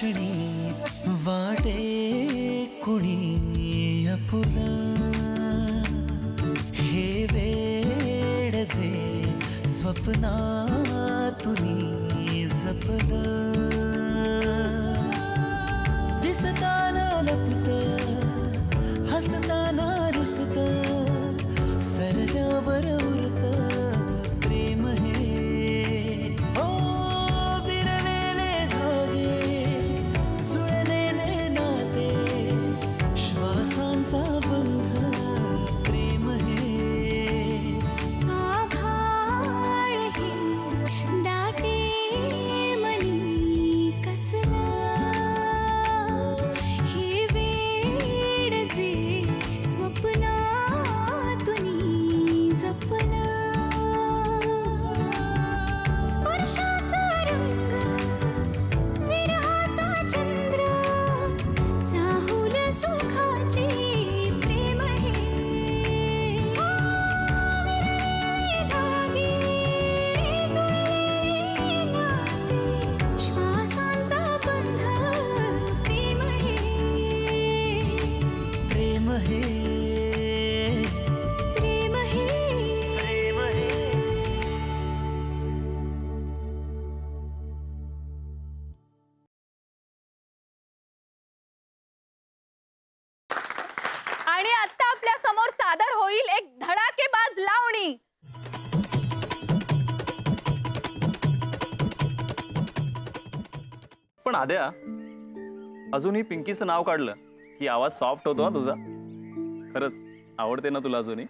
क्षणी वाटे कुणी आपुला हे वेड जे स्वप्नातुनी जपलं दिसताना लपत हसताना रुसत सरल्यावर उरत प्रेम हे ओ विरलेले धागे जुळलेले नाते श्वासांचा बंध प्रेम हे आभाळ हे दाटे मनी कसलं हे वेड जे स्वप्नातुनी जपलं स्पर्शाचा रंग विरहाचा चंद्र चाहुल सुखाचे प्रेम हे विरलेले धागे जुळलेले नाते श्वासांचा बंध प्रेम हे प्रेम हे प्रेम हे प्रेम हे आणि आता आपल्या समोर सादर होईल एक धडाकेबाज लावणी. पण आद्या अजूनही पिंकीचं नाव काढलं की आवाज सॉफ्ट होतो हा तुझा. खरंच आवडते ना तुला अजूनही?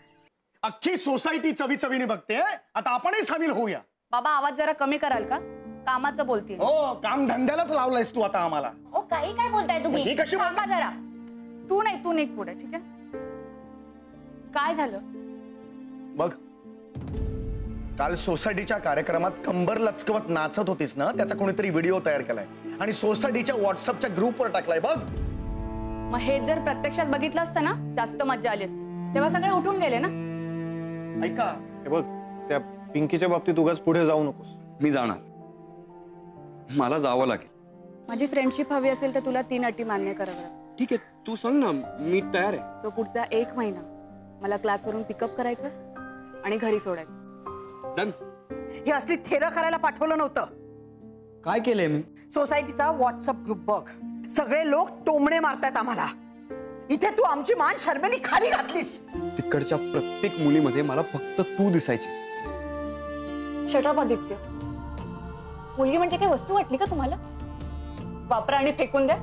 अख्खी सोसायटी चवी चवीने बघते, आता आपणही सामील होऊया. बाबा आवाज जरा कमी कराल का? कामाचं बोलते. हो, काम धंद्यालाच लावलंयस तू आता आम्हाला. ओ काही काय बोलताय तुम्ही? ही कशी थांबा जरा. तू नाही पुढे. ठीक आहे. काय झालं? बघ, काल सोसायटीच्या कार्यक्रमात कंबर लचकवत नाचत होतीस ना, त्याचा कोणीतरी व्हिडिओ तयार केलाय आणि सोसायटीच्या व्हॉट्सअपच्या ग्रुपवर टाकलाय. बघ, मग हे जर प्रत्यक्षात बघितलं असतं ना जास्त मज्जा आली असती. तेव्हा सगळे उठून गेले ना. ऐका, हे बघ, त्या पिंकीच्या बाबतीत उगाच पुढे जाऊ नकोस. मी जाणार, मला जावं लागेल. माझी फ्रेंडशिप हवी असेल तर तुला 3 अटी मान्य कराव्या लागतील. ठीक आहे, तू सांग ना, मी तयार आहे. सो पुढचा 1 महिना मला क्लासवरून पिकअप करायचं आणि घरी सोडायचं. डन. हे असली थेरं करायला पाठवलं नव्हतं. काय केलंय मी? सोसायटीचा व्हॉट्सअप ग्रुप बघ, सगळे लोक टोमणे मारतायत आम्हाला. इथे तू आमची मान शर्मेनी खाली घातलीस. तिकडच्या प्रत्येक मुलीमध्ये मला फक्त तू दिसायचीस. शटअप आदित्य. मुलगी म्हणजे काही वस्तू वाटली का तुम्हाला? वापरा आणि फेकून द्या.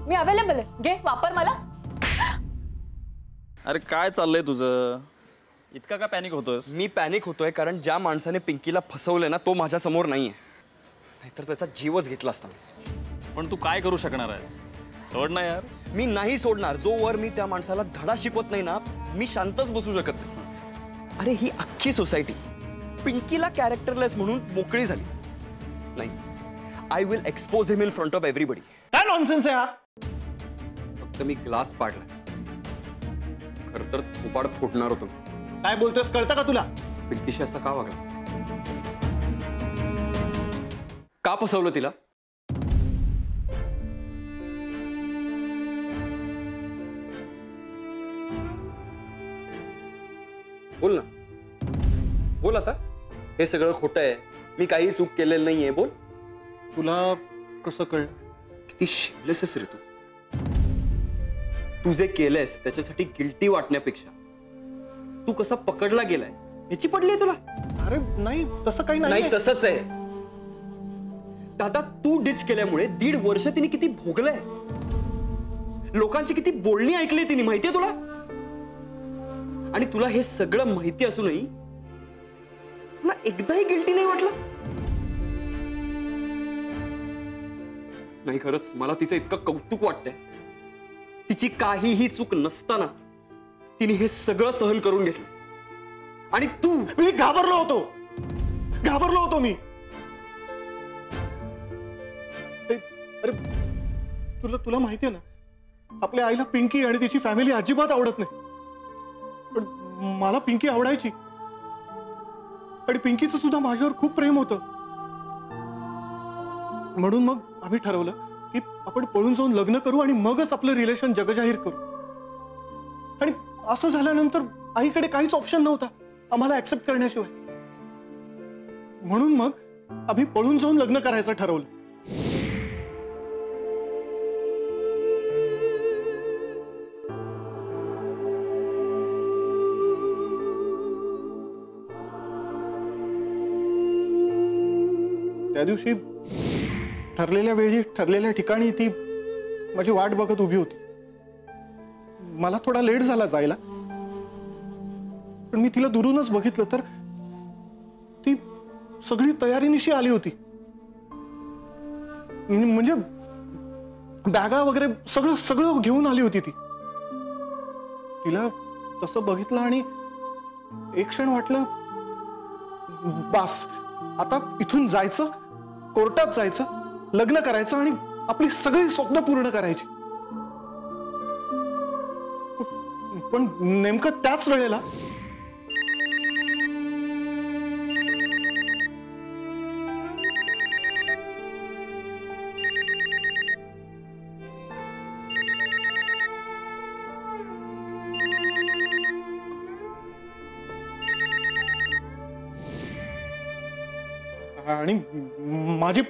मी अवेलेबल आहे, घे वापर मला. अरे काय चाललंय तुझं? इतका का पॅनिक होतोस? मी पॅनिक होतोय कारण ज्या माणसाने पिंकीला फसवलंय ना तो माझ्या समोर नाहीये, नाहीतर त्याचा जीवच घेतला असता. पण तू काय करू शकणार आहेस? सोड ना यार. मी नाही सोडणार जोवर मी त्या माणसाला धडा शिकवत नाही ना, मी शांतच बसू शकत नाही. अरे ही अख्खी सोसायटी पिंकीला कॅरेक्टरलेस म्हणून मोकळी झाली. नाही, I will expose him in front of everybody. काय नॉनसेन्स आहे हा? फक्त मी ग्लास पाडला, खरं तर थोपाड फुटणार होतो. काय बोलतोयस कळतं का तुला? पिंकीशी असं का वागला? का फसवलं तिला? बोल ना, बोल आता. हे सगळं खोटं आहे, मी काही चूक केलेलं नाहीये. बोल. तुला कसं कळलं? किती शेमलेस आहेस रे तू. तू जे केलंयस त्याच्यासाठी गिल्टी वाटण्यापेक्षा तू कसा पकडला गेलायस याची पडलीये तुला. अरे नाही, तसं काही नाही. नाही तसंच आहे दादा. तू डिच केल्यामुळे 1.5 वर्ष तिने किती भोगलंय. लोकांची किती बोलणी ऐकली तिने, माहितीये तुला? आणि तुला हे सगळं माहिती असूनही तुला एकदाही गिल्टी नाही वाटलं? नाही, खरंच मला तिचं इतकं कौतुक वाटतंय. तिची काहीही चूक नसताना तिने हे सगळं सहन करून घेतलं. आणि तू. मी घाबरलो होतो मी. अरे तुला माहितीये ना, आपल्या आईला पिंकी आणि तिची फॅमिली अजिबात आवडत नाही. पण मला पिंकी आवडायची आणि पिंकीचं सुद्धा माझ्यावर खूप प्रेम होतं. म्हणून मग आम्ही ठरवलं की आपण पळून जाऊन लग्न करू आणि मगच आपलं रिलेशन जगजाहीर करू. आणि असं झाल्यानंतर आईकडे काहीच ऑप्शन नव्हता आम्हाला ऍक्सेप्ट करण्याशिवाय. म्हणून मग आम्ही पळून जाऊन लग्न करायचं ठरवलं. त्या दिवशी ठरलेल्या वेळी ठरलेल्या ठिकाणी ती माझी वाट बघत उभी होती. मला थोडा लेट झाला जायला, पण मी तिला दुरूनच बघितलं तर ती सगळी तयारीनिशी आली होती. म्हणजे बॅगा वगैरे सगळं सगळं घेऊन आली होती ती. तिला तसं बघितलं आणि एक क्षण वाटलं बास, आता इथून जायचं, कोर्टात जायचं, लग्न करायचं आणि आपली सगळी स्वप्न पूर्ण करायची. पण नेमकं त्याच वेळेला आणि माझी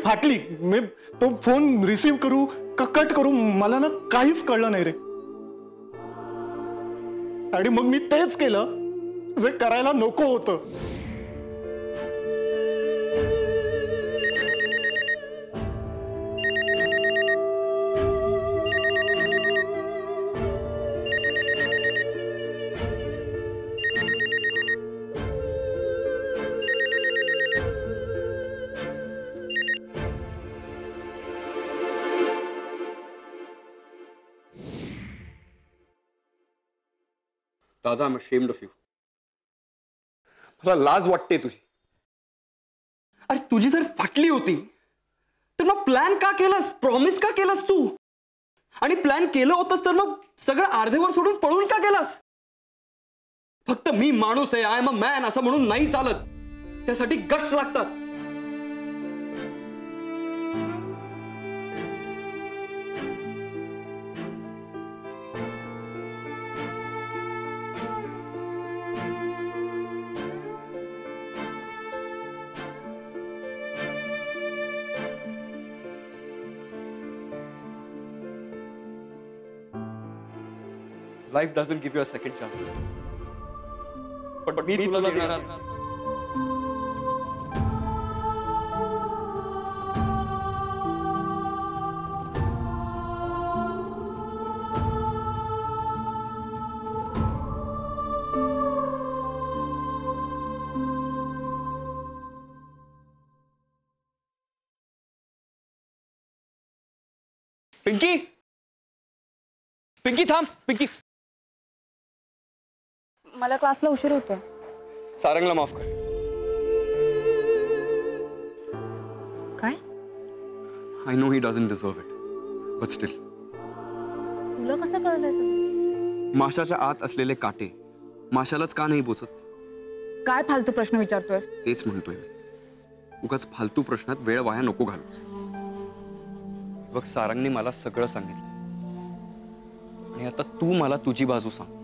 फाटली. मी तो फोन रिसीव्ह करू का कट करू मला ना काहीच कळलं नाही रे. आणि मग मी तेच केलं जे करायला नको होतं. दादा, I am ashamed of you. मला लाज वाटते तुझी. अरे तुझी जर फाटली होती तर मग प्लॅन का केलास, प्रॉमिस का केलास तू? आणि प्लॅन केलं होतंस तर मग सगळं अर्धेवर सोडून पळून का गेलास? फक्त मी माणूस आहे, आय एम अ मॅन असं म्हणून नाही चालत. त्यासाठी गट्स लागतात. Life doesn't give you a second chance. But मी तुला देणार. पिंकी, पिंकी थांब. पिंकी, मला क्लासला उशीर होतोय. सारंगला माफ कर. काय? I know he doesn't deserve it, but still. तुला कसं कळलंय सगळं? माशाच्या आत असलेले काटे माशालाच का नाही पोचत? काय फालतू प्रश्न विचारतोय? तेच म्हणतोय मी. उगाच फालतू प्रश्नात वेळ वाया नको घालूस. बघ, सारंगने मला सगळं सांगितलं आणि आता तू मला तुझी बाजू सांग.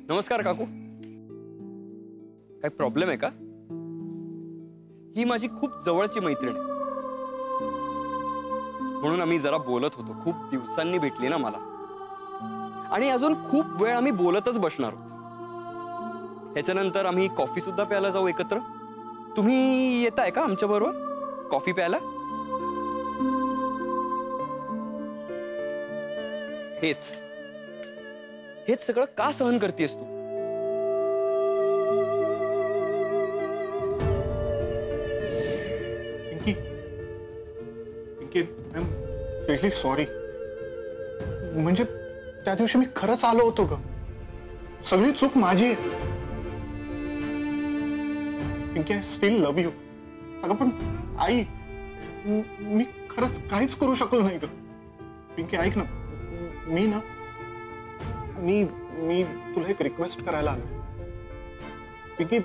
नमस्कार काकू. काही प्रॉब्लेम आहे का? ही माझी खूप जवळची मैत्रीण आहे, म्हणून आम्ही जरा बोलत होतो. खूप दिवसांनी भेटली ना मला, आणि अजून खूप वेळ आम्ही बोलतच बसणार आहोत. ह्याच्यानंतर आम्ही कॉफी सुद्धा प्यायला जाऊ एकत्र. तुम्ही येताय का आमच्या बरोबर कॉफी प्यायला? हेच सगळं का सहन करतेस तू? I am really sorry. म्हणजे त्या दिवशी मी खरंच आलो होतो ग. सगळी चूक माझी आहे. Pinky, I still love you. अगं पण आई, मी खरंच काहीच करू शकलो नाही ग. पिंकी ऐक ना, मी ना मी मी तुला एक रिक्वेस्ट करायला आलो पिंकी.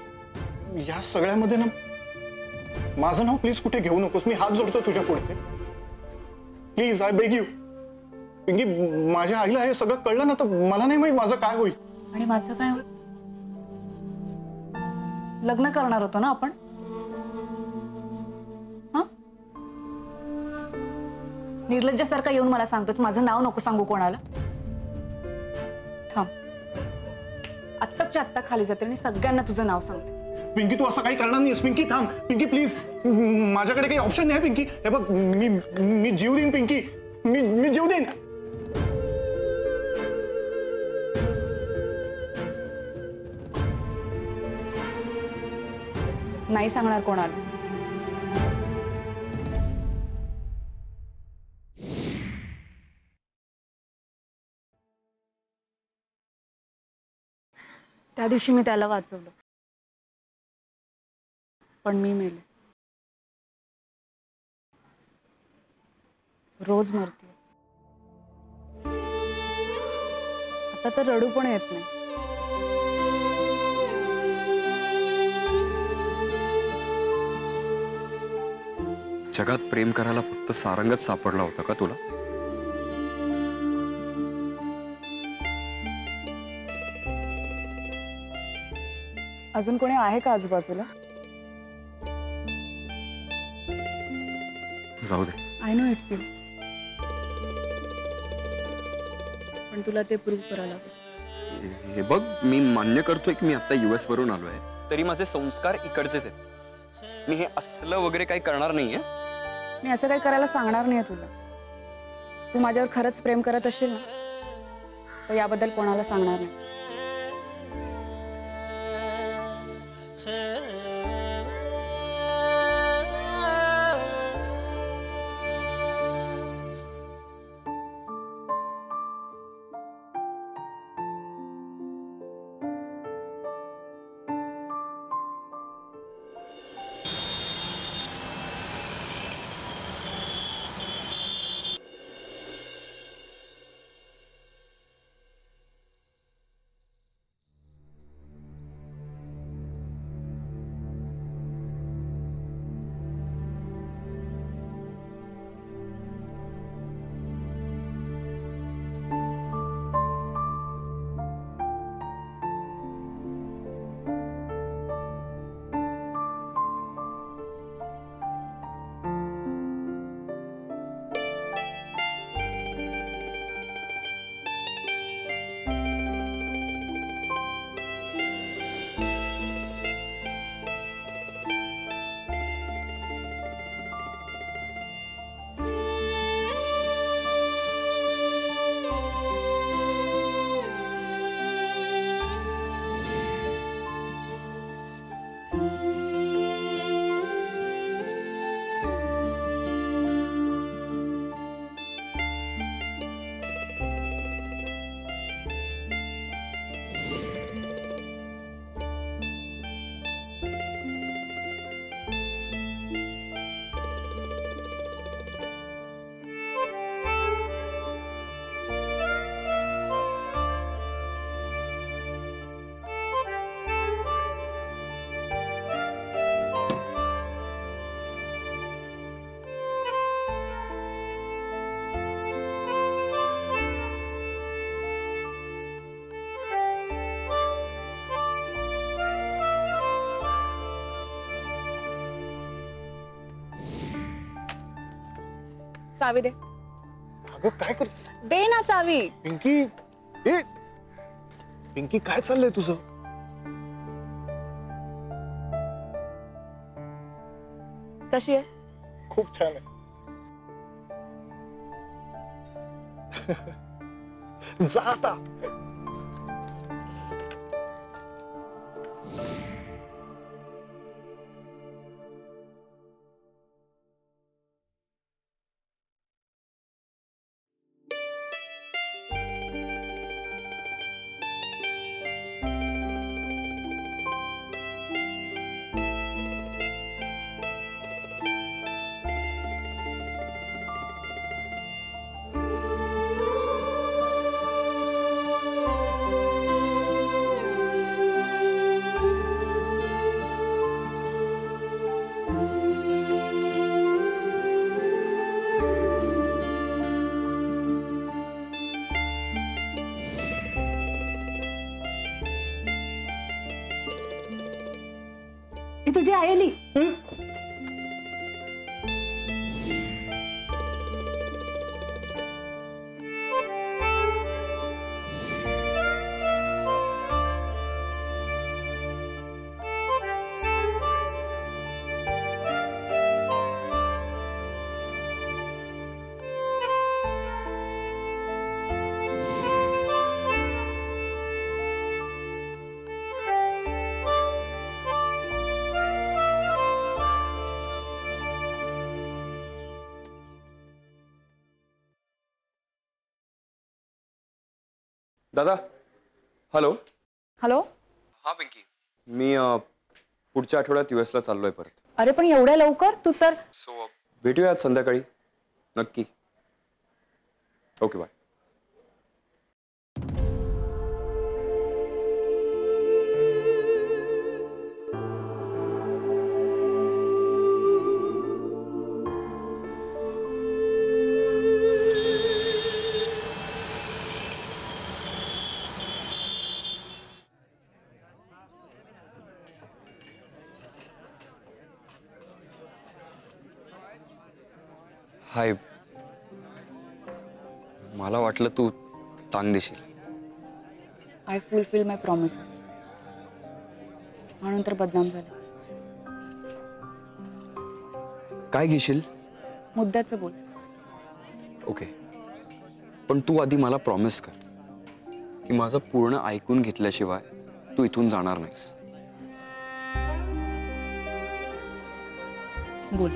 या सगळ्यामध्ये ना माझं नाव प्लीज कुठे घेऊ नकोस. मी हात जोडतो तुझ्या पुढे. Please I beg you Pinky. माझ्या आईला हे सगळं कळलं ना तर मला नाही माहित माझं काय होईल. आणि माझं काय होईल? लग्न करणार होतो ना आपण. हा, निर्लज्जासारखा येऊन मला सांगतोच माझं नाव नको सांगू कोणाला. थांब, आत्ताच्या आत्ता खाली जाते आणि सगळ्यांना तुझं नाव सांगते. पिंकी तू असं काही करणार नाहीस. पिंकी थांब. पिंकी प्लीज. माझ्याकडे काही ऑप्शन नाही पिंकी. हे बघ मी जीव देईन पिंकी. मी जीव देईन. नाही सांगणार कोणाला. त्या दिवशी मी त्याला वाचवलं पण मी मेले. रोज मरते. आता तर रडू पण येत नाही. जगात प्रेम करायला फक्त सारंगच सापडला होता का तुला? अजून कोणी आहे का आजूबाजूला? जाऊ दे. I know it you. पण तुला ते प्रूव्ह करायला लागेल. हे बघ मी मान्य करतोय की मी आता US वरून आलोय तरी माझे संस्कार इकडचेच आहेत. मी हे असलं वगैरे काही करणार नाहीये. मी असं काही करायला सांगणार नाही तुला. तू माझ्यावर खरंच प्रेम करत असशील ना तर याबद्दल कोणाला सांगणार नाही. चावी दे. अगं काय कर. दे ना चावी. पिंकी. ए पिंकी काय चाललंय तुझं? कशी आहे? खूप छान आहे. जा आता. ही तुझी आई आली. दादा, हॅलो. हॅलो. हा पिंकी, मी पुढच्या आठवड्यात US ला चाललोय परत. अरे पण एवढ्या लवकर? तू तर. सो भेटूया आज संध्याकाळी. नक्की. Okay, bye. हाय. मला वाटलं तू टांग देशील. I fulfil my promises. म्हणून तर बदनाम झाले. काय घेशील? मुद्द्याचं बोल. ओके, पण तू आधी मला प्रॉमिस कर की माझं पूर्ण ऐकून घेतल्याशिवाय तू इथून जाणार नाहीस. बोल.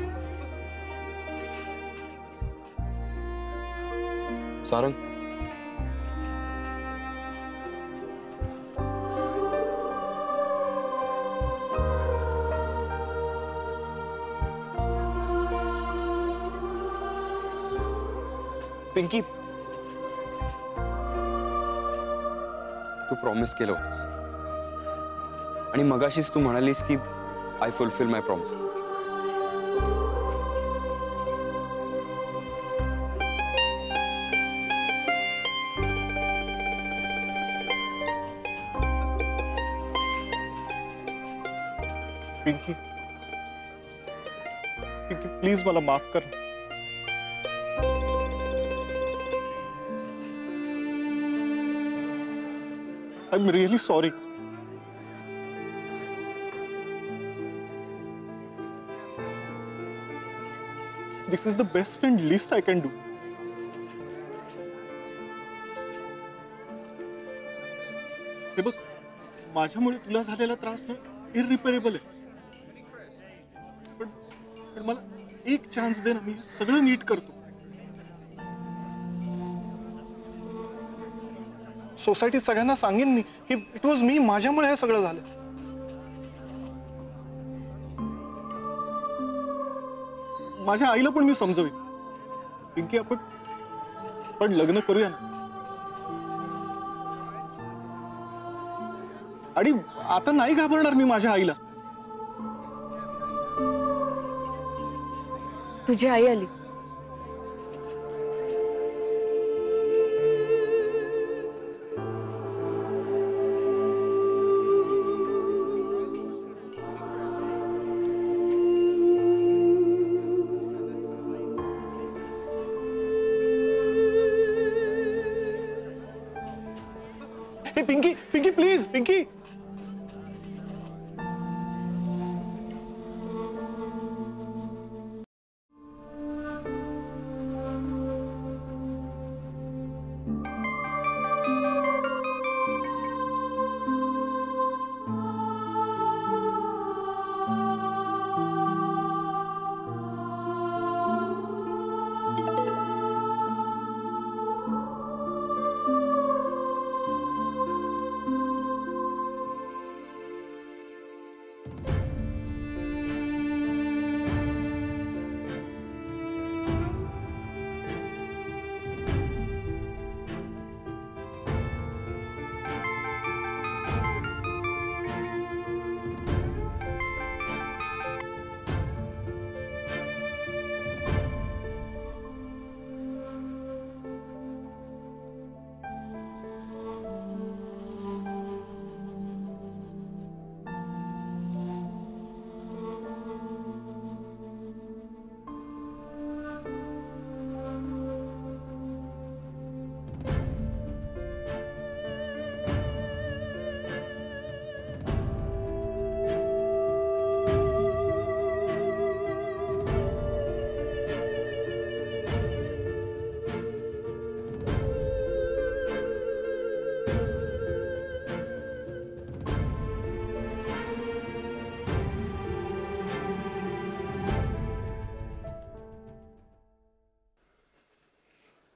सारंग, पिंकी, तू प्रॉमिस केलं होतंस आणि मगाशीच तू म्हणालीस की I fulfil my promise. Pinky, Pinky please मला माफ कर. I am really sorry. This is the best and least I can do. हे बघ, माझ्यामुळे तुला झालेला त्रास ना इररिपेरेबल आहे. पण मला एक चान्स दे ना, मी सगळं नीट करतो. सोसायटीत सगळ्यांना सांगेन मी की इट वॉज मी, माझ्यामुळे हे सगळं झालं. माझ्या आईला पण मी समजवेन. पिंकी, आपण लग्न करूया ना. आणि आता नाही घाबरणार मी माझ्या आईला. तुझी आई आली. हे पिंकी, पिंकी प्लीज, पिंकी.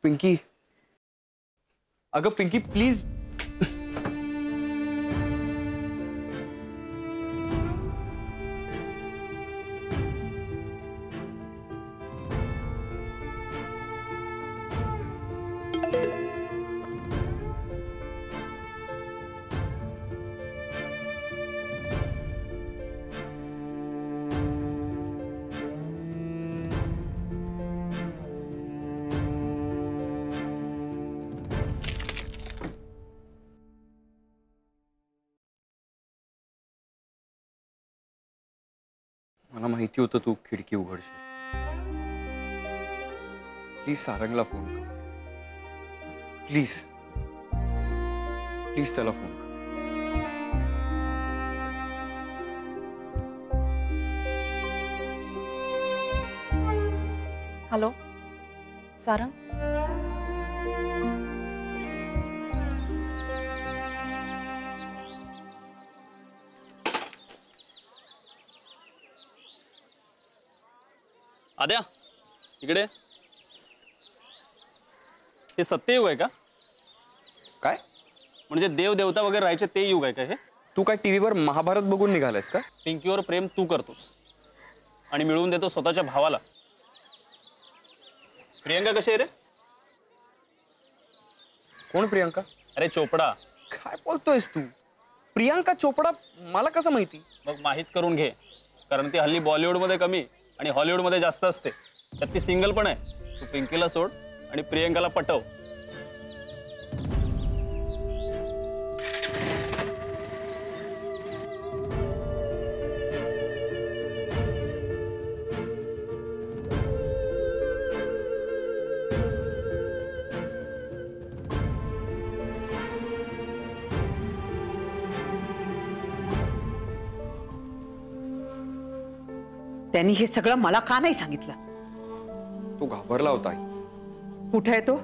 पिंकी, अगं पिंकी प्लीज. मला माहिती होतं तू खिडकी उघडशील. प्लीज सारंगला फोन कर. प्लीज प्लीज त्याला फोन कर. हॅलो सारंग. आद्या इकडे. हे सत्ययुग आहे का? काय म्हणजे देव देवता वगैरे राहायचे ते युग आहे का हे? तू काय टीव्हीवर महाभारत बघून निघालायस का? पिंकीवर प्रेम तू करतोस आणि मिळवून देतो स्वतःच्या भावाला. प्रियंका कशी आहे रे? कोण प्रियंका? अरे चोपडा. काय बोलतोयस तू? प्रियंका चोपडा मला कसं माहिती? मग माहीत करून घे, कारण ती हल्ली बॉलिवूडमध्ये कमी आणि हॉलिवूडमध्ये जास्त असते. त्यात ती सिंगल पण आहे. तू पिंकीला सोड आणि प्रियंकाला पटव. त्यांनी हे सगळं मला का नाही सांगितलं? तो घाबरला होता. कुठे आहे तो?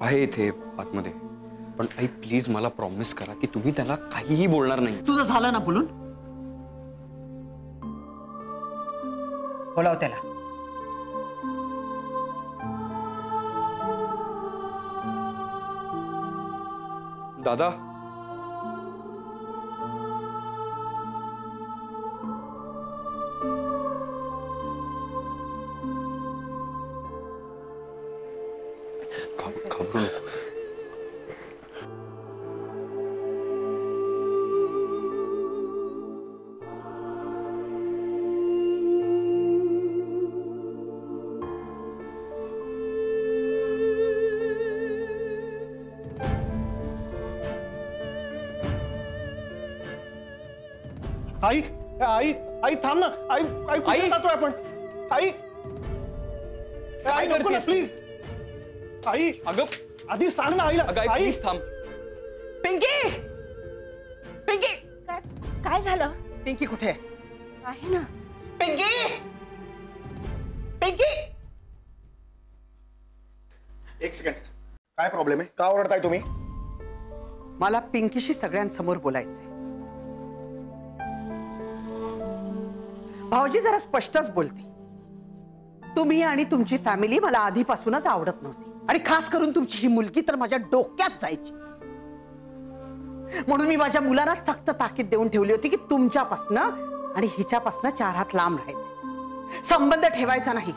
आहे इथे आतमध्ये. पण आई प्लीज मला प्रॉमिस करा की तुम्ही त्याला काहीही बोलणार नाही. तुझं झालं ना बोलून? बोलाव त्याला. दादा घाबरू नकोस. आई आई आई थांब ना. आई आई कुठे आई? जातोय आपण? आई आई नको ना करतेस तू? प्लीज. आई अगं आधी सांग ना आईला. अगं आई आई प्लीज थांब. पिंकी, पिंकी, काय काय झालं? पिंकी कुठे आहे? आहे ना. पिंकी, पिंकी. एक सेकंड. काय प्रॉब्लेम आहे? का ओरडताय तुम्ही? मला पिंकीशी सगळ्यांसमोर बोलायचंय. भाऊजी जरा स्पष्टच बोलते. तुम्ही आणि तुमची फॅमिली मला आधीपासूनच आवडत नव्हती आणि खास करून तुमची ही मुलगी तर माझ्या डोक्यात जायची. म्हणून मी माझ्या मुलांना सक्त ताकीद देऊन ठेवली होती की तुमच्यापासनं आणि हिच्यापासनं 4 हात लांब राहायचे, संबंध ठेवायचा नाही.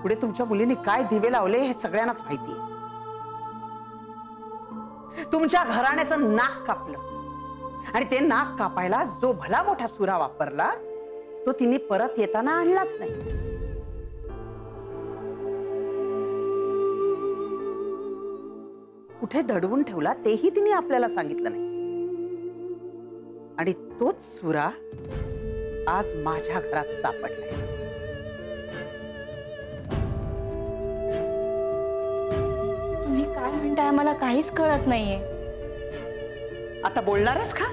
पुढे तुमच्या मुलीने काय दिवे लावले हे सगळ्यांनाच माहिती आहे. तुमच्या घराण्याचं नाक कापलं आणि ते नाक कापायला जो भला मोठा सुरा वापरला तो तिने परत येताना आणलाच नाही. कुठे दडवून ठेवला तेही तिने आपल्याला सांगितलं नाही. आणि तोच सुरा आज माझ्या घरात सापडलाय. तुम्ही काय म्हणताय मला काहीच कळत नाहीये. आता बोलणारच का?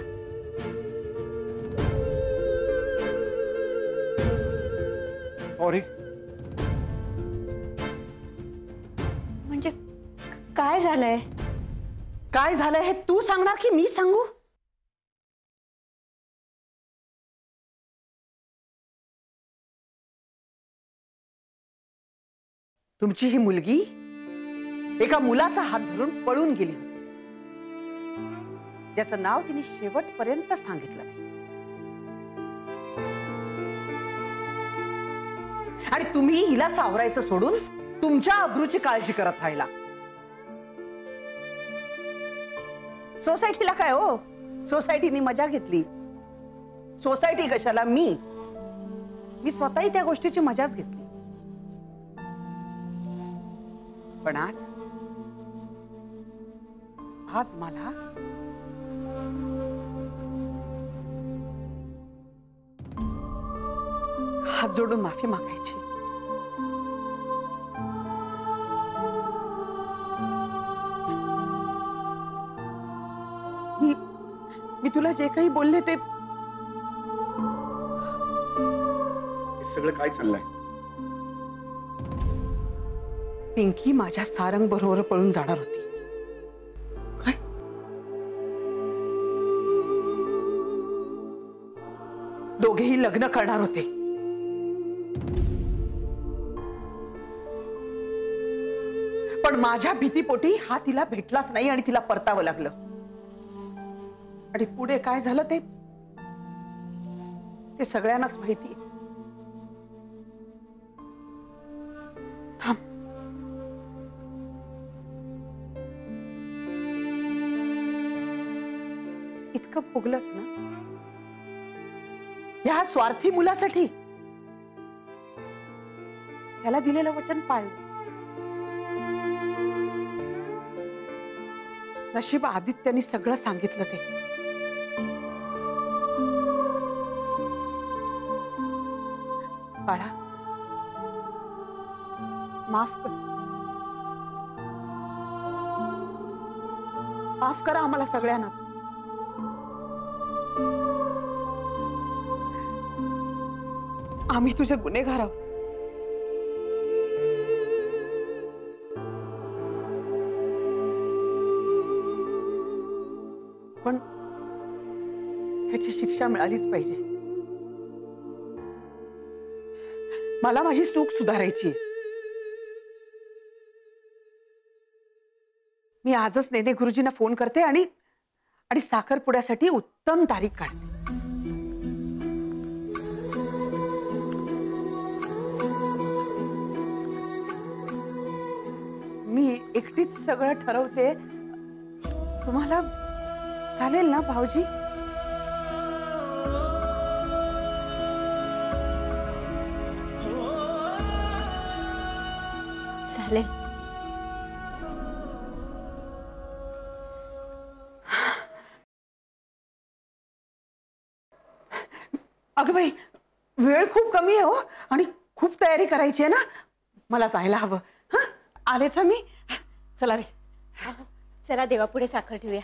सॉरी. म्हणजे काय झालंय? काय झालं हे तू सांगणार की मी सांगू? तुमची ही मुलगी एका मुलाचा हात धरून पळून गेली होती, ज्याचं नाव तिने शेवटपर्यंत सांगितलं नाही. आणि तुम्ही हिला सावरायचं सोडून तुमच्या अब्रूची काळजी करत राहिला. सोसायटीला काय हो, सोसायटीने मजा घेतली. सोसायटी कशाला, मी स्वतःही त्या गोष्टीची मजाच घेतली. पण आज मला हात जोडून माफी मागायची. मी तुला जे काही बोलले ते सगळं काय चाललंय? पिंकी माझ्या सारंग बरोबर पळून जाणार होती. काय? दोघेही लग्न करणार होते. पण माझ्या भीतीपोटी हा तिला भेटलाच नाही आणि तिला परतावं लागलं. आणि पुढे काय झालं ते सगळ्यांनाच माहिती आहे. इतकं भोगलंच ना या स्वार्थी मुलासाठी. त्याला दिलेलं वचन पाळलं. नशीब आदित्याने सगळं सांगितलं ते. बाळा, माफ कर. माफ करा आम्हाला सगळ्यांनाच. आम्ही तुझे गुन्हेगार आहोत. पण ह्याची शिक्षा मिळालीच पाहिजे. मला माझी चूक सुधारायची. मी आजच नेने गुरुजींना फोन करते आणि साखरपुड्यासाठी उत्तम तारीख काढते. मी एकटीच सगळं ठरवते. तुम्हाला चालेल ना भाऊजी? चालेल. अगं बाई, वेळ खूप कमी आहे हो आणि खूप तयारी करायची आहे ना. मला जायला हवं. हं, आलेच मी. चला रे. चला देवापुढे साखर ठेवूया.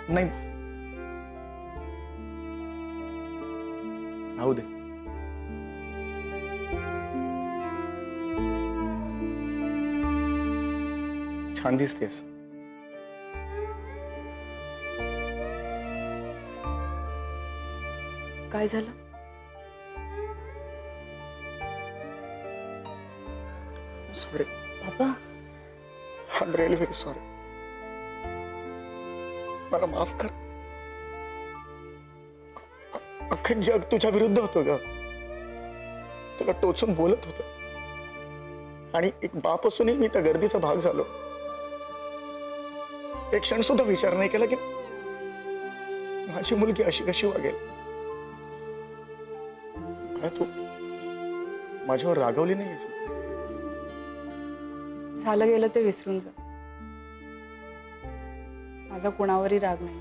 नाही, राहू दे. छान दिसतेस. काय झालं? सॉरी, बाबा I am really very sorry. मला माफ कर. अख्खं जग तुझ्या विरुद्ध होतं ग. तुला टोचून बोलत होतं आणि एक बाप असूनही मी त्या गर्दीचा भाग झालो. एक क्षण सुद्धा विचार नाही केला की माझी मुलगी अशी कशी वागेल. तू माझ्यावर रागवली नाहीस. झालं गेलं ते विसरून जा. माझा कोणावरही राग नाही.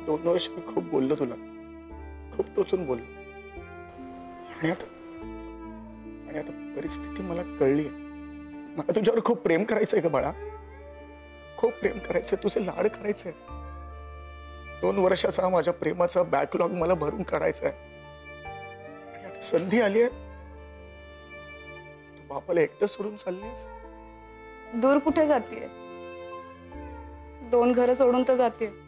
2 वर्ष मी खूप बोललो तुला, खूप टोचून बोललो. आणि आता परिस्थिती मला कळली. मला तुझ्यावर खूप प्रेम करायचंय का बाळा. खूप प्रेम करायचंय, तुझे लाड करायचंय. 2 वर्षाचा माझ्या प्रेमाचा बॅकलॉग मला भरून काढायचा आहे. आणि आता संधी आली आहे. तू बापाला एकटं सोडून चाललीस. दूर कुठे जातीये? 2 घरं सोडून तर जातीये.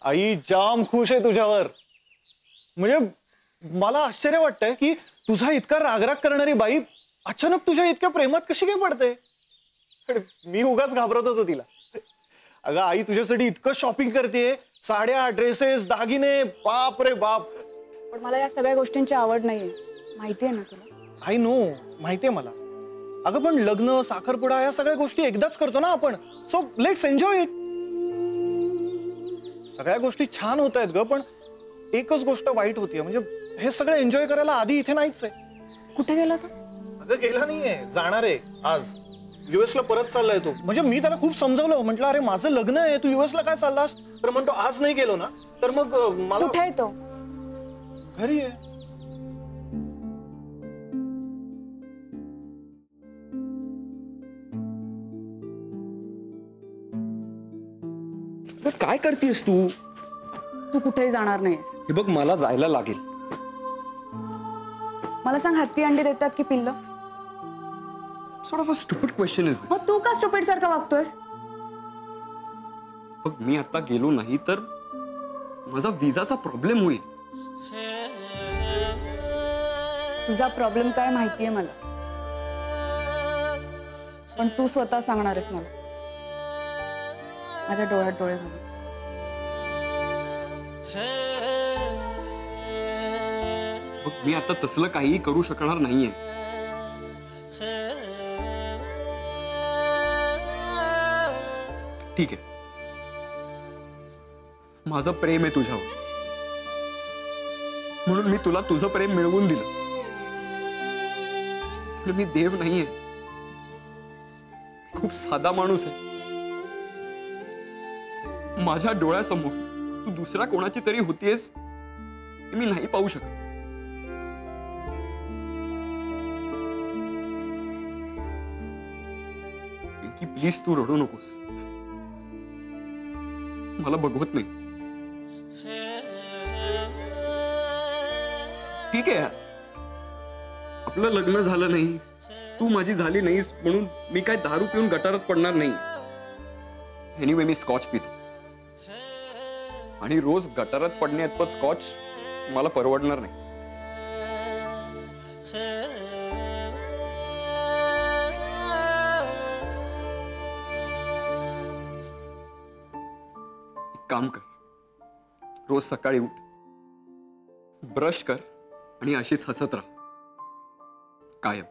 आई जाम खुश आहे तुझ्यावर. म्हणजे मला आश्चर्य वाटतंय की तुझा इतका रागराग करणारी बाई अचानक तुझ्या इतक्या प्रेमात कशी काय पडते. मी उगाच घाबरत होतो तिला. अगं आई तुझ्यासाठी इतकं शॉपिंग करते, साड्या, ड्रेसेस, दागिने, बाप रे बाप. पण मला या सगळ्या गोष्टींची आवड नाहीये, माहितीये ना तुला. आय नो, माहितीये मला. अगं पण लग्न, साखरपुडा या सगळ्या गोष्टी एकदाच करतो ना आपण. So let's enjoy it. सगळ्या गोष्टी छान होत आहेत ग, पण एकच गोष्ट वाईट होतीये. म्हणजे हे सगळं एन्जॉय करायला आधी इथे नाहीच आहे. कुठे गेला तो? अगं गेला नाहीये, जाणार आहे आज. US ला परत चाललाय तो. म्हणजे मी त्याला खूप समजवलं, म्हटलं अरे माझं लग्न आहे, तू US ला काय चाललास. तर म्हणतो आज नाही गेलो ना तर मग मला. कुठे आहे तो? घरी आहे. काय करतेस तू? तू कुठेही जाणार नाहीस. हे बघ मला जायला लागेल. मला सांग, हत्ती अंडी देतात की पिल्लं? Sort of a stupid question is this. मग तू का स्टुपिड सारखा वागतोयस? बघ मी आता गेलो नाही तर माझा विजाचा प्रॉब्लेम होईल. तुझा प्रॉब्लेम काय माहितीये मला, पण तू स्वतः सांगणार आहेस मला, माझ्या डोळ्यात डोळे घालून. बघ मी आता तसलं काहीही करू शकणार नाहीये. ठीक आहे, माझं प्रेम आहे तुझ्यावर, म्हणून मी तुला तुझं प्रेम मिळवून दिलं. पण मी देव नाहीये, खूप साधा माणूस आहे. माझ्या डोळ्यासमोर तू दुसऱ्या कोणाची तरी होतीयस मी नाही पाहू शकत. पिंकी प्लीज तू रडू नकोस, मला बघवत नाही. ठीक आहे, आपलं लग्न झालं नाही, तू माझी झाली नाहीस म्हणून मी काय दारू पिऊन गटारात पडणार नाही. एनिवे मी स्कॉच पितो आणि रोज गटारात पडण्याइतपत स्कॉच मला परवडणार नाही. एक काम कर, रोज सकाळी उठ, ब्रश कर आणि अशीच हसत राहा कायम.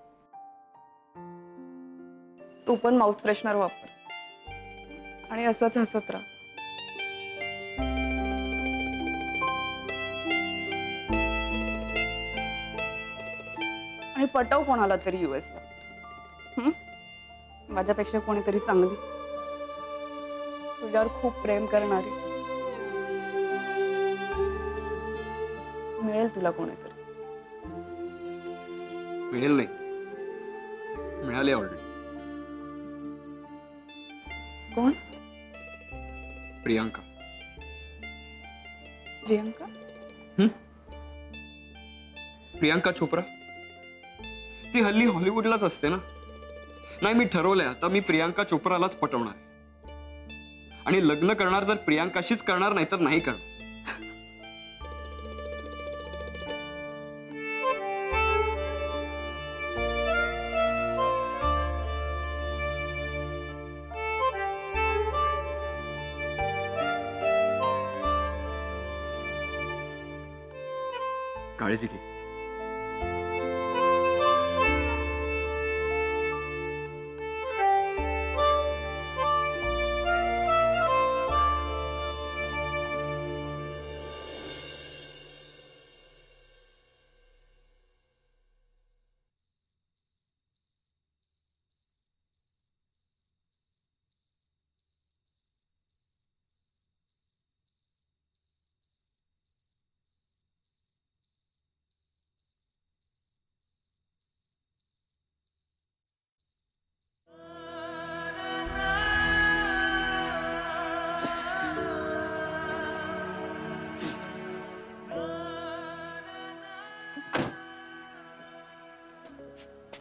तू पण माउथ फ्रेशनर वापर आणि असंच हसत राहा. आणि पटव कोणाला तरी US ला. माझ्यापेक्षा कोणीतरी चांगली, तुझ्यावर खूप प्रेम करणारी. मिळेल तुला कोणीतरी. मिळेल नाही, मिळाले ऑलरेडी. कोण? प्रियांका. प्रियांका? प्रियांका चोप्रा. ती हल्ली हॉलिवूडलाच असते ना. नाही, मी ठरवलंय आता मी प्रियांका चोप्रालाच पटवणार आणि लग्न करणार तर प्रियांकाशीच करणार, नाही तर नाही करणार. काळजी घे.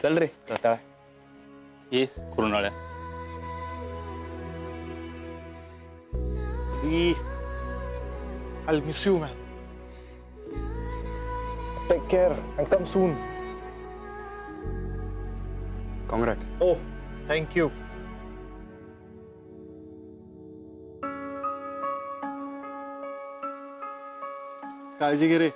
चल रे रताळा. ये कुरणाळ्या. I'll miss you, man. Take care and come soon. Congrats. Oh, thank you. काळजी घे रे.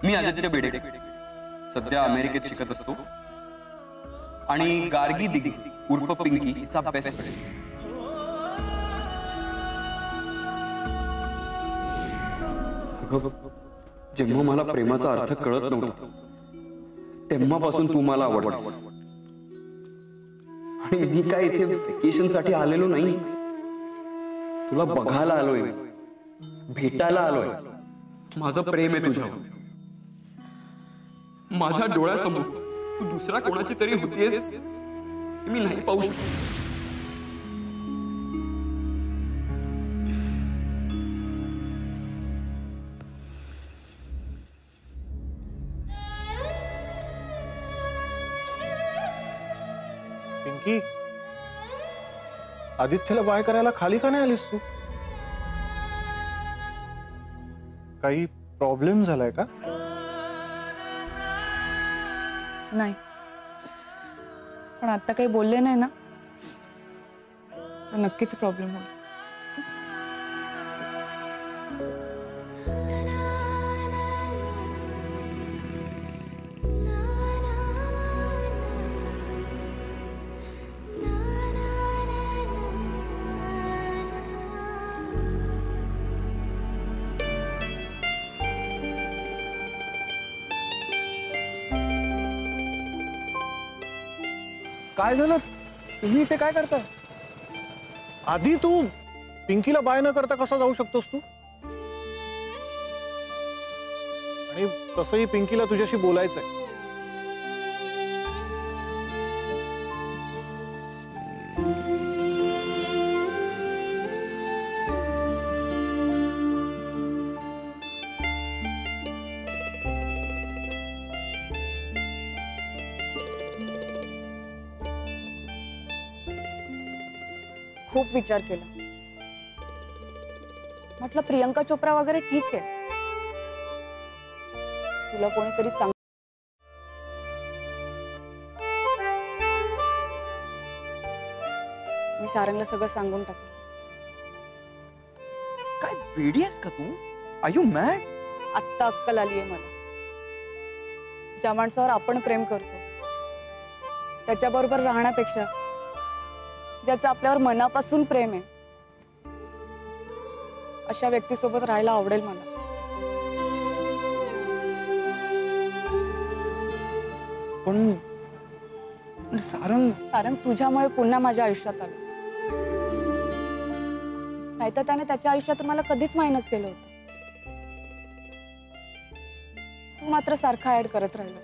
मी आदित्य बेडे, सध्या अमेरिकेत शिकत असतो आणि गार्गी दिघी उर्फ पिंकी हिचा बेस्ट फ्रेंड. जेव्हा मला प्रेमाचा अर्थ कळत नव्हता तेव्हापासून तू मला आवडलास. आणि मी काय इथे वेकेशन साठी आलेलो नाही, तुला बघायला आलोय, भेटायला आलोय. माझं प्रेम आहे तुझ्यावर. माझ्या डोळ्यासमोर तू दुसऱ्या कोणाची तरी होतीयस मी नाही पाहू शकत. पिंकी, आदित्यला बाय करायला खाली का नाही आलीस तू? काही प्रॉब्लेम झालाय का? नाही, पण आता काही बोलले नाही ना तर नक्कीच प्रॉब्लेम होईल. काय झालं? तुम्ही इथे काय करताय? आधी तू पिंकीला बाय न करता कसा जाऊ शकतोस तू? आणि तसंही पिंकीला तुझ्याशी बोलायचंय. खूप विचार केला. म्हटलं प्रियंका चोप्रा वगैरे ठीक आहे, तुला कोणीतरी चांगलं. मी सारंगला सगळं सांगून टाकलं. काय वेडी आहेस का तू? R you mad? आत्ता अक्कल आली आहे मला. ज्या माणसावर आपण प्रेम करतो त्याच्याबरोबर राहण्यापेक्षा ज्याचं आपल्यावर मनापासून प्रेम आहे, अशा व्यक्तीसोबत राहायला आवडेल मला. पण सारंग तुझ्यामुळे पुन्हा माझ्या आयुष्यात आलं. नाहीतर त्याने त्याच्या आयुष्यात मला कधीच मायनस केलं होतं. तू मात्र सारखा ऍड करत राहिला.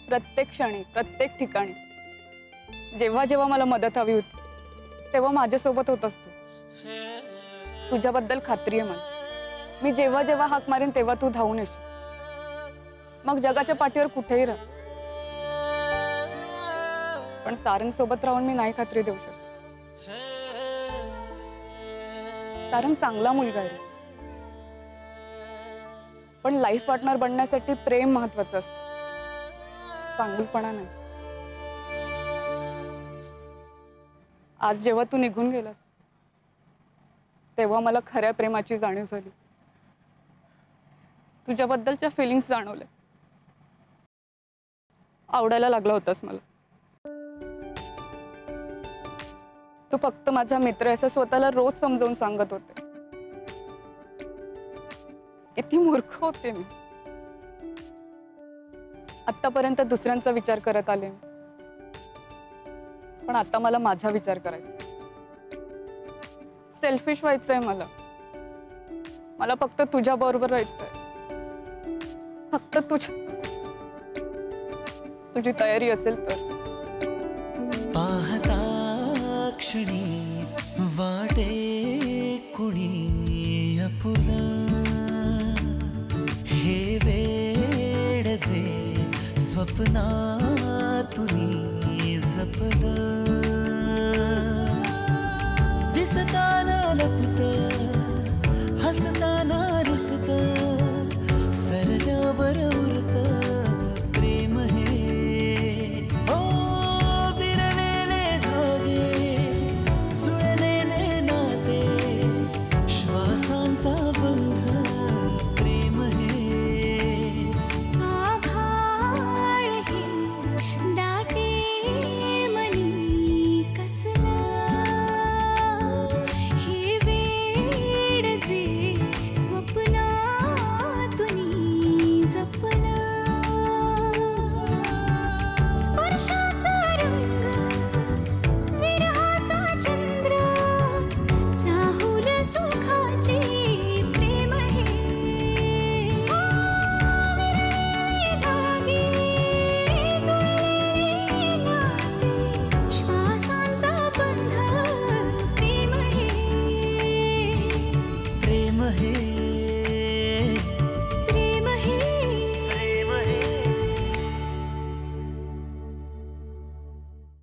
प्रत्येक क्षणी, प्रत्येक ठिकाणी, जेव्हा जेव्हा मला मदत हवी होती तेव्हा माझ्यासोबत होतास तू. तुझ्याबद्दल खात्री आहे मला. मी जेव्हा जेव्हा हाक मारेन तेव्हा तू धावून येशील. मग जगाच्या पाठीवर कुठेही राह. पण सारंग सोबत राहून मी नाही खात्री देऊ शकत. सारंग चांगला मुलगा आहे, पण लाईफ पार्टनर बनण्यासाठी प्रेम महत्वाचं असतं, चांगुलपणा नाही. आज जेव्हा तू निघून गेलास तेव्हा मला खऱ्या प्रेमाची जाणीव झाली. तुझ्याबद्दलच्या फिलिंग्स जाणवल्या. आवडायला लागला होतास मला. तू फक्त माझा मित्र आहे असं स्वतःला रोज समजावून सांगत होते. किती मूर्ख होते मी. आतापर्यंत दुसऱ्यांचा विचार करत आले मी, पण आता मला माझा विचार करायचा. सेल्फिश व्हायचंय मला. मला फक्त तुझ्या बरोबर राहायचंय. फक्त तुझी तयारी असेल तर. पाहता क्षणी वाटे कुणी आपुला, हे वेड जे स्वप्नातुनी जपलं, दिसताना लपत हसताना रुसत, सरल्यावर